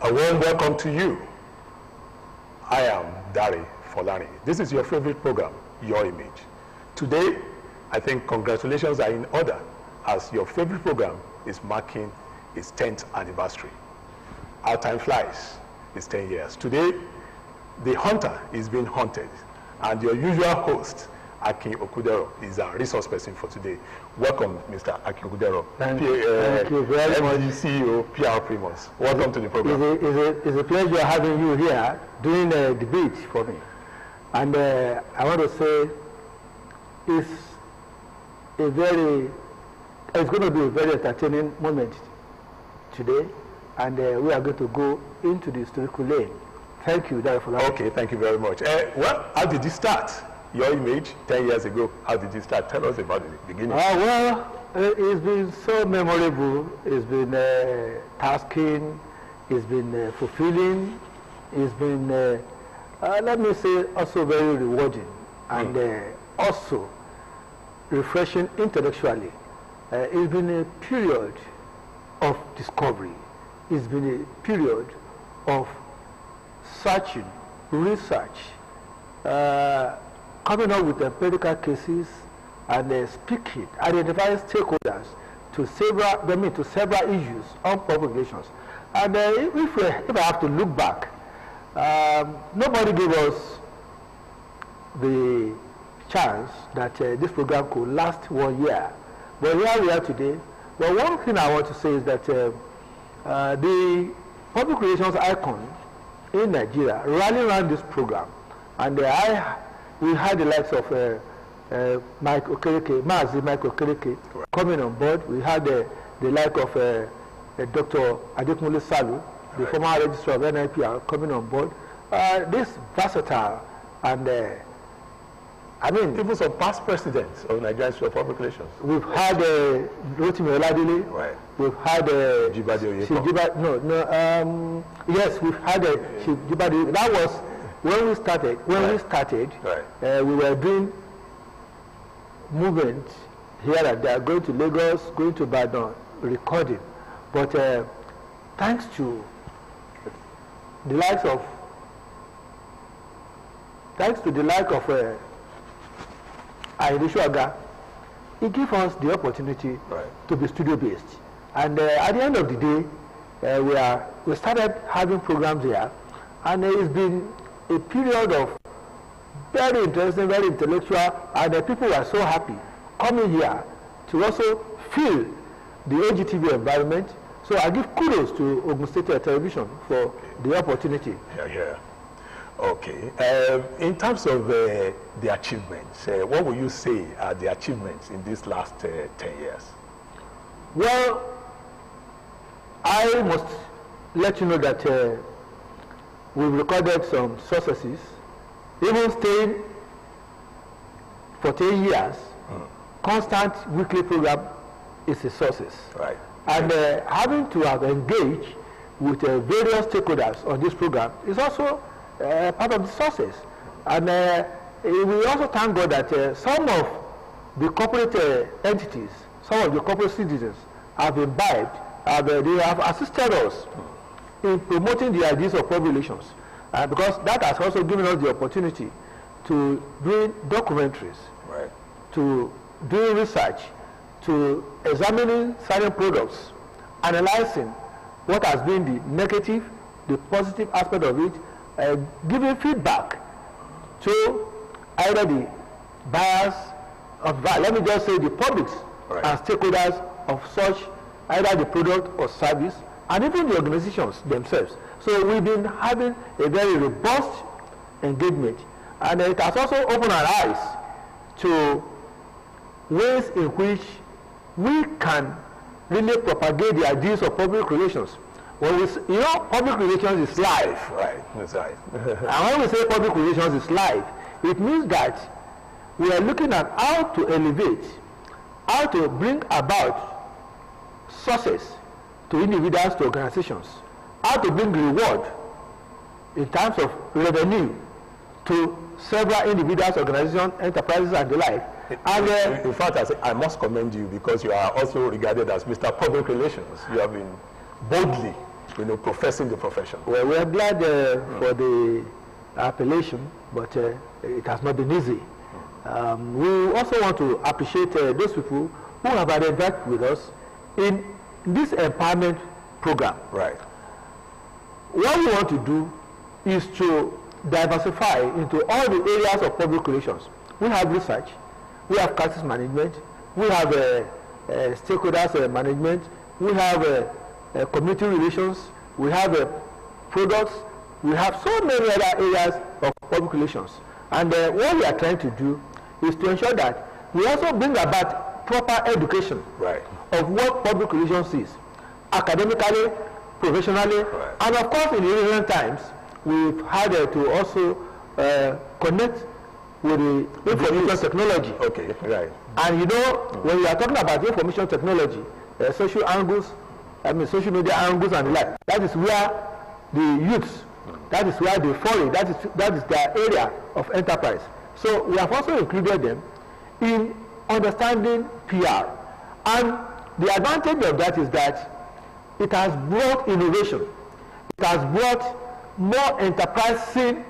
A warm welcome to you. I am Dari Folani. This is your favorite program, Your Image. Today, I think congratulations are in order as your favorite program is marking its 10th anniversary. Our time flies. It's 10 years. Today, the hunter is being hunted, and your usual host, Abeokuta, is our resource person for today. Welcome, Mr. Abeokuta. Thank you very much. CEO, PR Primus. Welcome to the program. It's a pleasure having you here doing a debate for me. And I want to say it's going to be a very entertaining moment today, and we are going to go into the historical lane. Thank you, Dari Folani. Okay, thank you very much. Well, how did you start? Your Image, 10 years ago, how did you start? Tell us about the beginning. Well, it's been so memorable. It's been tasking. It's been fulfilling. It's been, let me say, also very rewarding and also refreshing intellectually. It's been a period of discovery. It's been a period of searching, research, coming up with empirical cases and speaking, identifying stakeholders to several issues on public relations. And if I have to look back, nobody gave us the chance that this program could last 1 year. But here we are today. But one thing I want to say is that the public relations icon in Nigeria rallied around this program, and we had the likes of Mike Okereke coming on board. We had the like of Dr. Adekunle Salu, the former registrar of NIPR, coming on board. This versatile and I mean, even some past presidents of Nigerian Institute of Public Relations. We've had Rotimi Oladile. Right. We've had yes, we've had Jibade. That was when we started. Right. We were doing movement here and there, going to Lagos, going to Ibadan, recording. But thanks to the likes of Abeokuta, it gives us the opportunity to be studio-based. And at the end of the day, we started having programs here, and it's been a period of very interesting, very intellectual, and people were so happy coming here to also feel the OGTV environment. So I give kudos to Ogun State Television for the opportunity. Yeah. Okay. In terms of the achievements, what would you say are the achievements in these last 10 years? Well, I must let you know that we've recorded some successes. Even staying for 10 years, constant weekly program is a success. Right. And having to have engaged with various stakeholders on this program is also part of the success. And we also thank God that some of the corporate entities, some of the corporate citizens have imbibed, they have assisted us in promoting the ideas of public relations. Because that has also given us the opportunity to do documentaries, to do research, to examining certain products, analyzing what has been the negative, the positive aspect of it, giving feedback to either the buyers of, let me just say the publics and stakeholders of such, either the product or service, and even the organizations themselves. So we've been having a very robust engagement, and it has also opened our eyes to ways in which we can really propagate the ideas of public relations. When we, public relations is live. Right, that's right. And when we say public relations is live, it means that we are looking at how to elevate, how to bring about success to individuals, to organizations, how to bring reward in terms of revenue to several individuals, organizations, enterprises, and the like. And in fact, I must commend you because you are also regarded as Mr. Public Relations. You have been boldly professing the profession? Well, we are glad for the appellation, but it has not been easy. We also want to appreciate those people who have identified with us in this empowerment program. Right. What we want to do is to diversify into all the areas of public relations. We have research, we have crisis management, we have stakeholders management, we have community relations, we have products, we have so many other areas of public relations. And what we are trying to do is to ensure that we also bring about proper education of what public relations is, academically, professionally, and of course in the recent times we've had to also connect with the information technology. Okay, right. And you know, when we are talking about information technology, social angles, social media angles and the like, that is where the youths, that is where they fall, that is their area of enterprise. So we have also included them in understanding PR. And the advantage of that is that it has brought innovation. It has brought more enterprising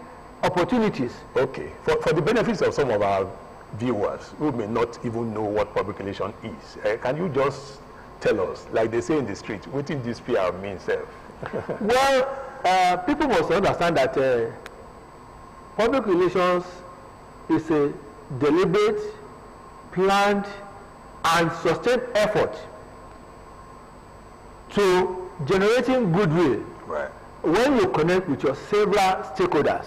opportunities. Okay. For the benefits of some of our viewers who may not even know what public relation is, can you just tell us, like they say in the street, what in this PR means? Well, people must understand that public relations is a deliberate, planned, and sustained effort to generating goodwill when you connect with your several stakeholders.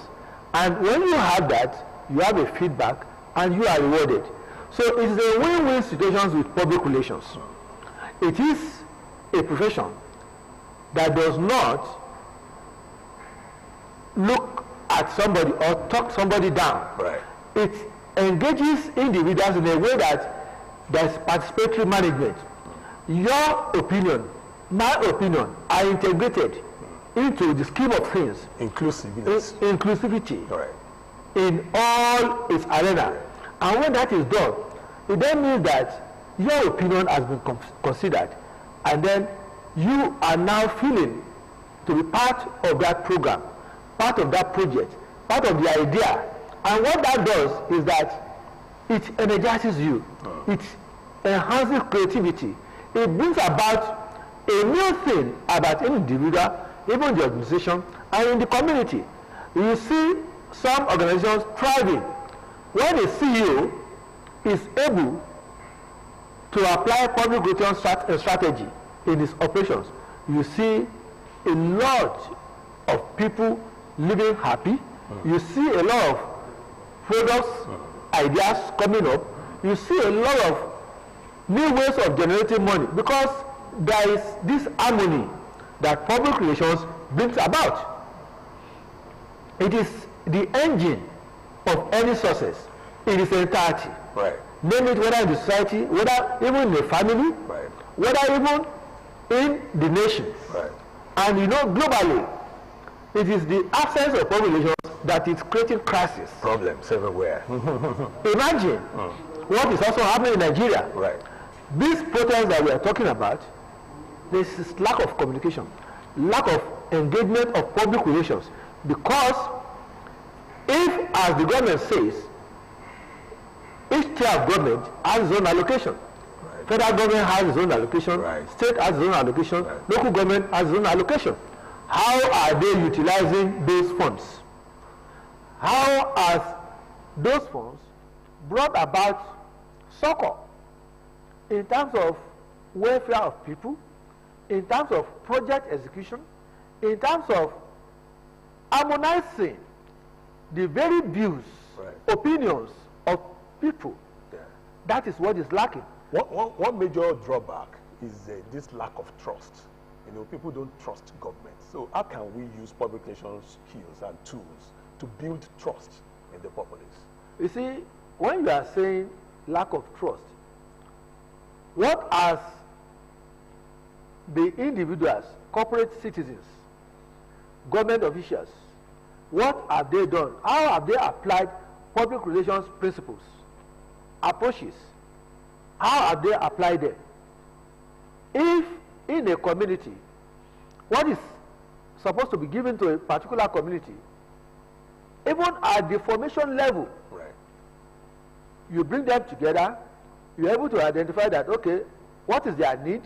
And when you have that, you have a feedback and you are rewarded. So it is a win-win situation with public relations. It is a profession that does not look at somebody or talk somebody down. It engages individuals in a way that there is participatory management. Your opinion, my opinion are integrated into the scheme of things. Inclusivity in all its arena. And when that is done, it then means that your opinion has been considered, and then you are now feeling to be part of that program, part of that project, part of the idea. And what that does is that it energizes you, it enhances creativity, it brings about a new thing about any individual, even the organization, and in the community. You see some organizations thriving when a CEO is able to apply public relations strategy in his operations. You see a lot of people living happy. You see a lot of products, ideas coming up. You see a lot of new ways of generating money, because there is this harmony that public relations brings about. It is the engine of any success in its entirety. Name it, whether in the society, whether even in the family, whether even in the nation. And you know, globally, it is the absence of public relations that is creating crisis. Problems everywhere. Imagine what is also happening in Nigeria. This protest that we are talking about, there is lack of communication, lack of engagement of public relations, because if, as the government says, each tier of government has its own allocation. Federal government has its own allocation, state has its own allocation, local government has its own allocation. How are they utilizing those funds? How are those funds brought about succor in terms of welfare of people, in terms of project execution, in terms of harmonizing the very views, opinions of people? That is what is lacking. One major drawback is this lack of trust. You know, people don't trust government. So how can we use public relations skills and tools to build trust in the populace? You see, when you are saying lack of trust, what has the individuals, corporate citizens, government officials, what have they done? How have they applied public relations principles, approaches? How have they applied them? If in a community, what is supposed to be given to a particular community, even at the formation level, Right. you bring them together, you're able to identify that, okay, what is their need?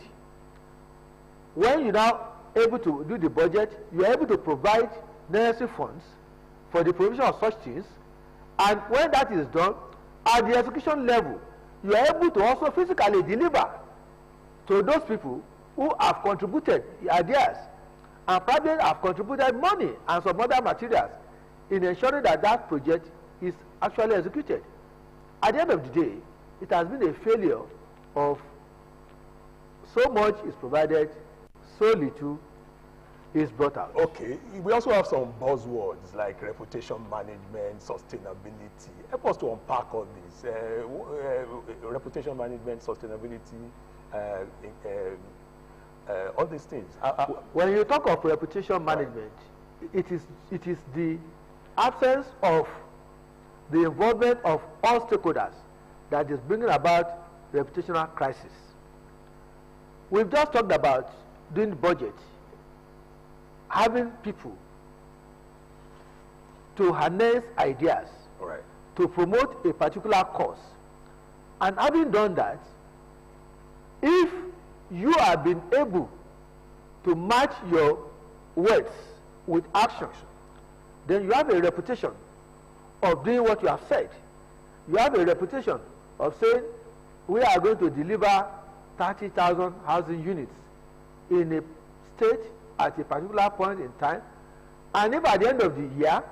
When you're now able to do the budget, you're able to provide necessary funds for the provision of such things. And when that is done, at the execution level, you are able to also physically deliver to those people who have contributed ideas and probably have contributed money and some other materials in ensuring that that project is actually executed. At the end of the day, it has been a failure of so much is provided, so little is brought out. Okay, we also have some buzzwords like reputation management, sustainability. Help us to unpack all these. Reputation management, sustainability, all these things. When you talk of reputation management, it is the absence of the involvement of all stakeholders that is bringing about reputational crisis. We've just talked about doing the budget, having people to harness ideas, Right. to promote a particular cause. And having done that, if you have been able to match your words with action, then you have a reputation of doing what you have said. You have a reputation of saying, we are going to deliver 30,000 housing units in a state at a particular point in time. And if at the end of the year,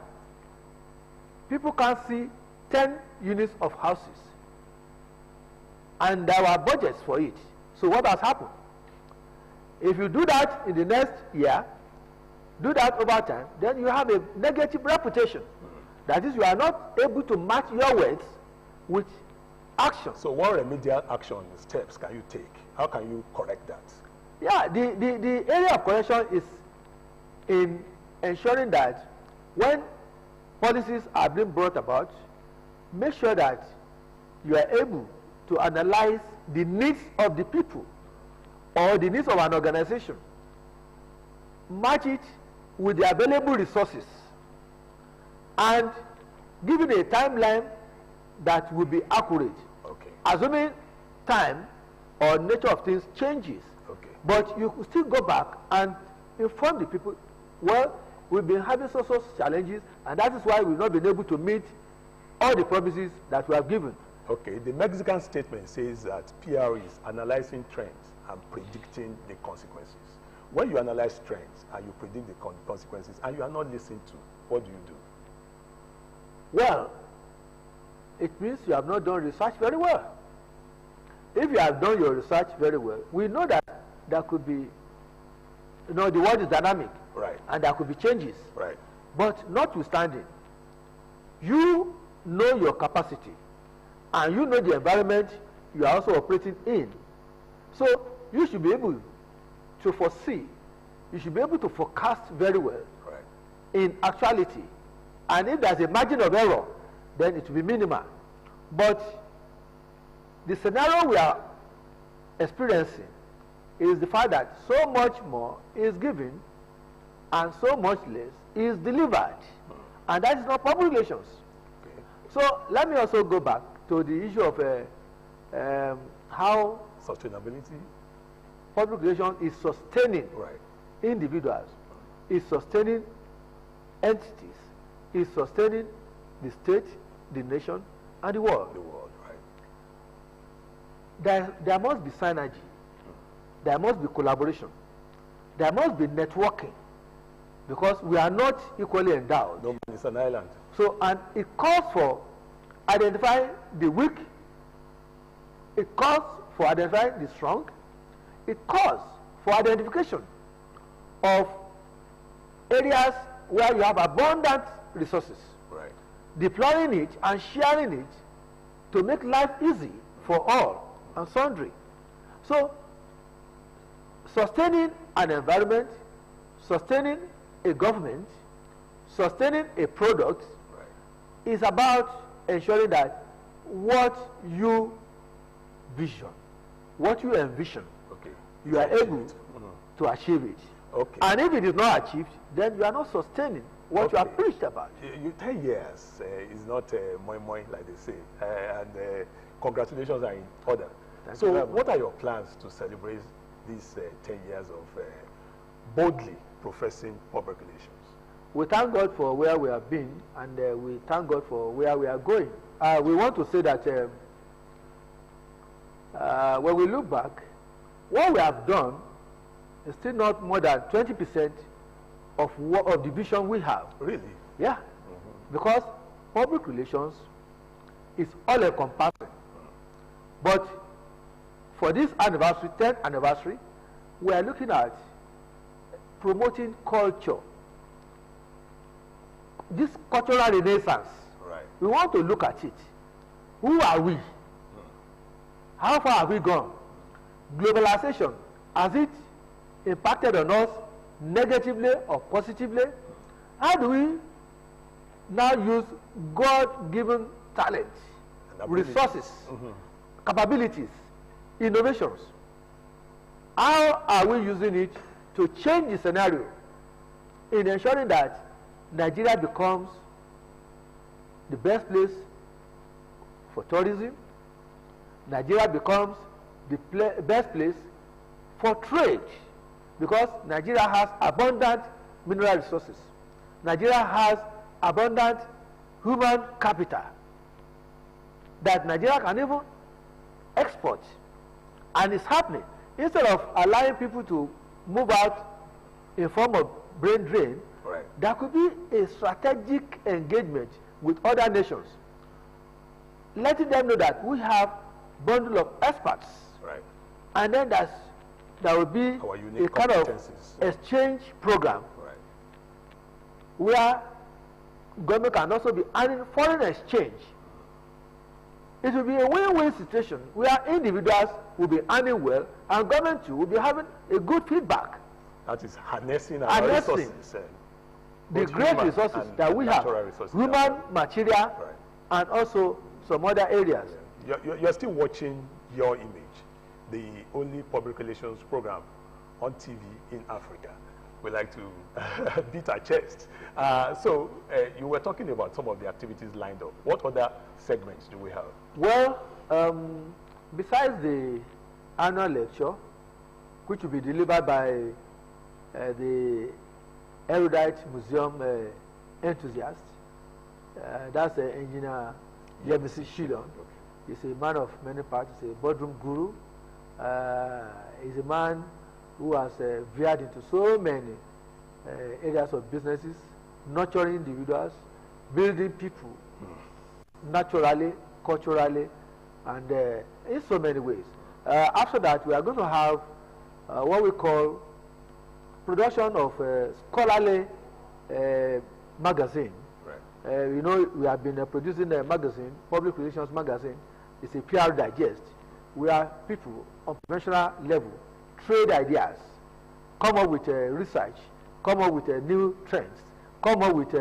people can't see 10 units of houses, and there were budgets for it. So what has happened? If you do that in the next year, do that over time, then you have a negative reputation. That is, you are not able to match your words with action. So what remedial action steps can you take? How can you correct that? Yeah, the area of correction is in ensuring that when policies are being brought about, make sure that you are able to analyze the needs of the people or the needs of an organization, match it with the available resources, and given a timeline that will be accurate. Okay. Assuming time or nature of things changes, Okay. but you could still go back and inform the people, well, we've been having social challenges, and that is why we've not been able to meet all the promises that we have given. Okay, the Mexican statement says that PR is analyzing trends and predicting the consequences. When you analyze trends and you predict the consequences and you are not listened to, what do you do? Well, it means you have not done research very well. If you have done your research very well, we know that there could be, the world is dynamic. Right. And there could be changes. Right. But notwithstanding, you know your capacity and you know the environment you are also operating in. So you should be able to foresee, you should be able to forecast very well. Right. In actuality. And if there's a margin of error, then it will be minimal. But the scenario we are experiencing is the fact that so much more is given and so much less is delivered. And that is not public relations. Okay. So let me also go back to the issue of how Sustainability. public relations is sustaining Right. individuals, is sustaining entities, is sustaining the state, the nation, and the world. The world, right. There must be synergy. There must be collaboration. There must be networking, because we are not equally endowed. No, it's an island. So, and it calls for identifying the weak, it calls for identifying the strong, it calls for identification of areas where you have abundant resources, Right. deploying it and sharing it to make life easy for all and sundry. So, sustaining an environment, sustaining a government, sustaining a product, Right. is about ensuring that what you vision, what you envision, Okay. you are able Mhm. to achieve it. Okay. And if it is not achieved, then you are not sustaining what you are preached about. 10 years is not moi like they say, and congratulations are in order. So what are your plans to celebrate these 10 years of boldly professing public relations? We thank God for where we have been, and we thank God for where we are going. We want to say that when we look back, what we have done is still not more than 20% of the vision we have. Really? Yeah. Because public relations is all encompassing. But for this anniversary, 10th anniversary, we are looking at promoting culture. This cultural renaissance. Right. We want to look at it. Who are we? How far have we gone? Globalization, has it impacted on us negatively or positively? How do we now use God-given talent, resources, capabilities, innovations? How are we using it to change the scenario in ensuring that Nigeria becomes the best place for tourism? Nigeria becomes the best place for trade, because Nigeria has abundant mineral resources. Nigeria has abundant human capital that Nigeria can even export, and it's happening. Instead of allowing people to move out in form of brain drain, right, there could be a strategic engagement with other nations, letting them know that we have bundle of experts, right, and then there will be a kind of exchange program, right, where government can also be earning foreign exchange. It will be a win-win situation where individuals will be earning well and government too will be having a good feedback. That is harnessing our resources. The great resources that we have, human, material, right, and also some other areas. Yeah. You're still watching Your Image, the only public relations program on TV in Africa. We like to beat our chest. So you were talking about some of the activities lined up. What other segments do we have? Well, besides the annual lecture, which will be delivered by the erudite museum enthusiast, that's Engineer Yemisi Shilon. He's a man of many parts. He's a boardroom guru. He's a man who has veered into so many areas of businesses, nurturing individuals, building people naturally, culturally, and in so many ways. After that, we are going to have what we call production of scholarly magazine. Right. You know, we have been producing a magazine, public relations magazine. It's a PR digest, where people on professional level trade ideas, come up with research, come up with new trends, come up with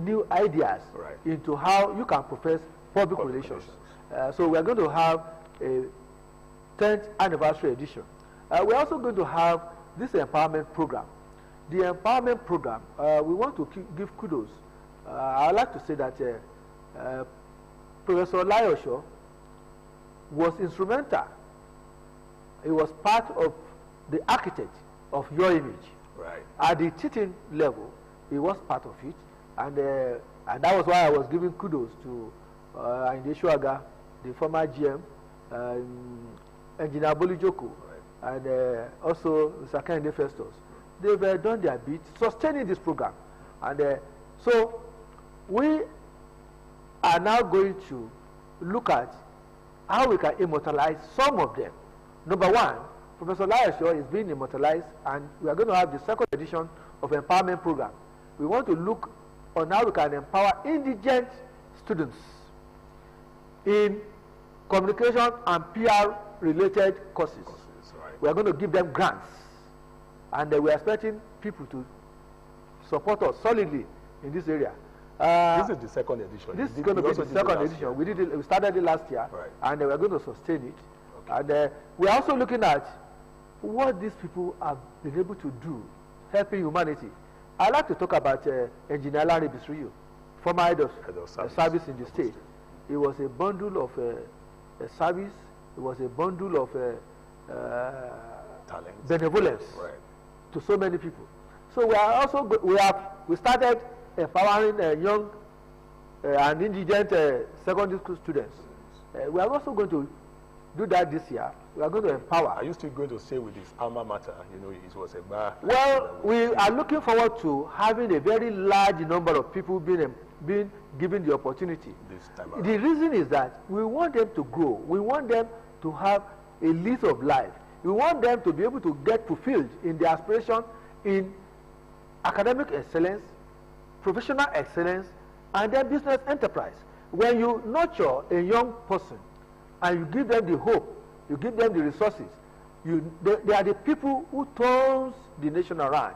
new ideas, right, into how you can profess public relations. So we are going to have a 10th anniversary edition. We're also going to have this empowerment program. The empowerment program, we want to give kudos. I would like to say that Professor Layosho was instrumental. He was part of the architect of Your Image. Right. At the teaching level, he was part of it, and that was why I was giving kudos to Inde Shuaga, the former GM, Engineer Bolijoko, right, and also Mr. Kennedy Festus. They've done their bit sustaining this program, and so we are now going to look at how we can immortalize some of them. Number one, Professor Layosho is being immortalized, and we are going to have the second edition of empowerment program. We want to look on how we can empower indigent students in communication and PR related courses. Right. We are going to give them grants, and we are expecting people to support us solidly in this area. This is the second edition. This is going to be the second edition. We started it last year, right, and we are going to sustain it. Okay. And we are also looking at what these people have been able to do, helping humanity. I'd like to talk about Engineer Larry Bisriyo, former head of service in the state. It was a bundle of service. It was a bundle of benevolence to so many people. So we are also we started empowering young and indigent secondary school students. We are also going to do that this year. We are going to empower. Are you still going to stay with his alma mater? You know, it was a bar. Well, we are looking forward to having a very large number of people being given the opportunity. This time around. The reason is that we want them to grow. We want them to have a lease of life. We want them to be able to get fulfilled in their aspiration in academic excellence, professional excellence, and then business enterprise. When you nurture a young person and you give them the hope, you give them the resources, they are the people who turns the nation around.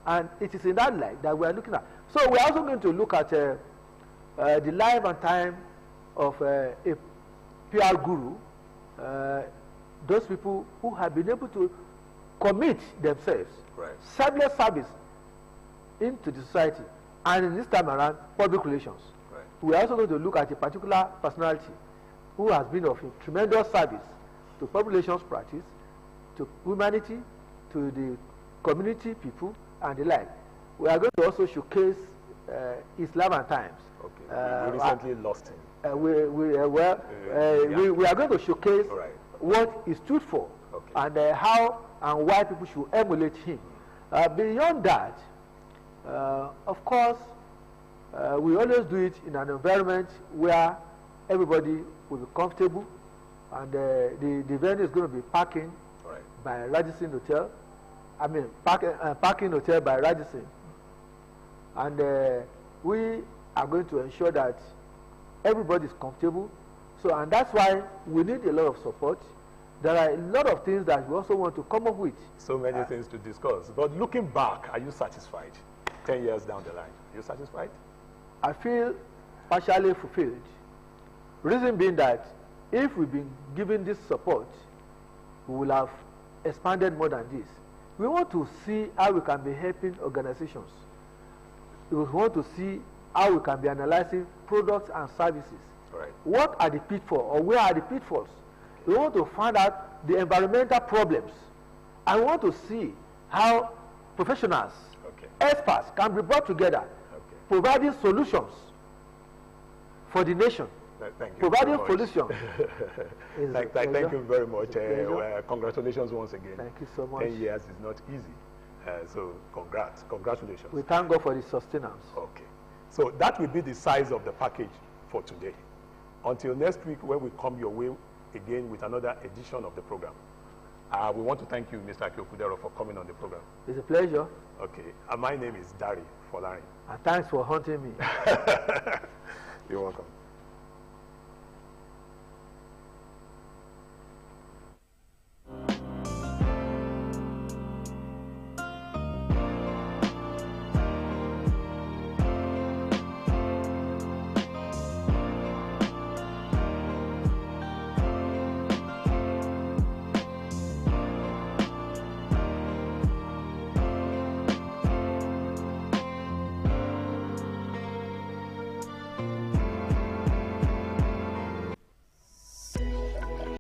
And it is in that light that we are looking at. So we are also going to look at the life and time of a PR guru, those people who have been able to commit themselves, selfless service into the society, and in this time around, public relations. We are also going to look at a particular personality who has been of tremendous service to public relations practice, to humanity, to the community people, and the like. We are going to also showcase his life and times. Okay. We recently lost him. We are going to showcase what he stood for, and how and why people should emulate him. Beyond that, of course, we always do it in an environment where everybody will be comfortable, and the venue is going to be parking by Radisson Hotel. I mean, parking hotel by Radisson. And we are going to ensure that everybody is comfortable. So, and that's why we need a lot of support. There are a lot of things that we also want to come up with. So many things to discuss. But looking back, are you satisfied? 10 years down the line, are you satisfied? I feel partially fulfilled. Reason being that if we've been given this support, we will have expanded more than this. We want to see how we can be helping organizations. We want to see how we can be analyzing products and services. What are the pitfalls, or where are the pitfalls? We want to find out the environmental problems. I want to see how professionals, experts can be brought together, providing solutions for the nation. Thank you. Providing solutions. Thank you very much. Congratulations once again. Thank you so much. 10 years is not easy. So congratulations. We thank God for the sustenance. Okay. So that will be the size of the package for today. Until next week, when we come your way again with another edition of the program. We want to thank you, Mr. Abeokuta, for coming on the program. It's a pleasure. Okay. My name is Dari Folari. And thanks for hunting me. You're welcome.